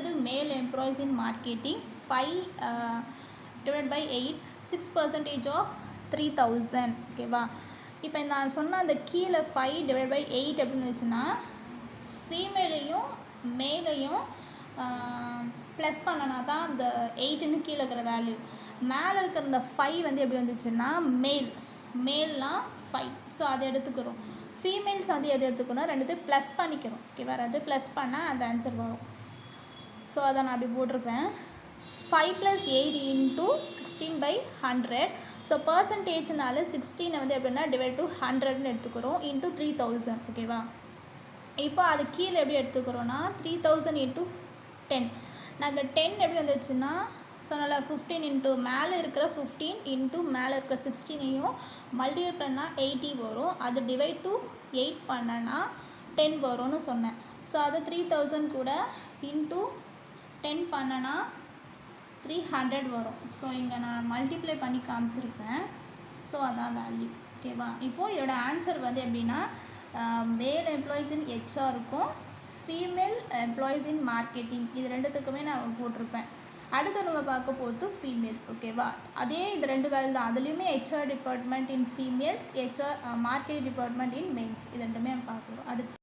அடுத்தது மேல் employees in marketing 5 divided by 8 6% of 3000. ஓகேவா? இப்போ நான் சொன்ன அந்த கீழே 5 divided by 8 அப்படின்னு இருந்துச்சுன்னா ஃபீமேலையும் மேலையும் ப்ளஸ் பண்ணனா தான் அந்த 8ன்னு கீழே இருக்கிற வேல்யூ. மேலே இருக்கிற இந்த 5 வந்து எப்படி வந்துச்சுன்னா மேல்னால் 5. ஸோ அதை எடுத்துக்கிறோம். ஃபீமேல்ஸ் வந்து எது எடுத்துக்கணும், ரெண்டுத்தையும் ப்ளஸ் பண்ணிக்கிறோம். ஓகேவா? அது ப்ளஸ் பண்ணால் அந்த ஆன்சர் வரும். ஸோ அதை நான் அப்படி போட்டிருப்பேன். 5 + 8 into 16/100. ஸோ பர்சன்டேஜ்னால 16 வந்து எப்படின்னா டிவைட் டு 100ன்னு எடுத்துக்கிறோம் இன்ட்டு 3000. ஓகேவா? இப்போ அது கீழே எப்படி எடுத்துக்கிறோன்னா 3000 into 10. நான் இந்த 10 எப்படி வந்துச்சுன்னா சொன்னால 15 இன்ட்டு மேலே இருக்கிற 15 இன்ட்டு மேலே இருக்கிற 16ஐயும் மல்டிபிள் பண்ணால் 80 வரும். அது டிவைட் டு 8 பண்ணனா 10 வரும்னு சொன்னேன். ஸோ அது 3000 கூட இன்ட்டு 10 பண்ணனா 300 வரும். ஸோ இங்கே நான் மல்டிப்ளை பண்ணி காமிச்சிருப்பேன். ஸோ அதான் வேல்யூ. ஓகேவா? இப்போது இதோட ஆன்சர் வந்து எப்படின்னா மேல் எம்ப்ளாயிஸ் இன் ஹெச்ஆருக்கும் ஃபீமேல் எம்ப்ளாயிஸ் இன் மார்க்கெட்டிங் இது ரெண்டுத்துக்குமே நான் போட்டிருப்பேன். அடுத்து நம்ம பார்க்க போகிறது ஃபீமேல். ஓகேவா? அதே இது 2 வேல்யூ தான். அதுலேயுமே ஹெச்ஆர் டிபார்ட்மெண்ட் இன் ஃபீமேல்ஸ், ஹெச்ஆர் மார்க்கெட்டிங் டிபார்ட்மெண்ட் இன் மேல்ஸ். இது ரெண்டுமே நம்ம பார்க்குறோம். அடுத்து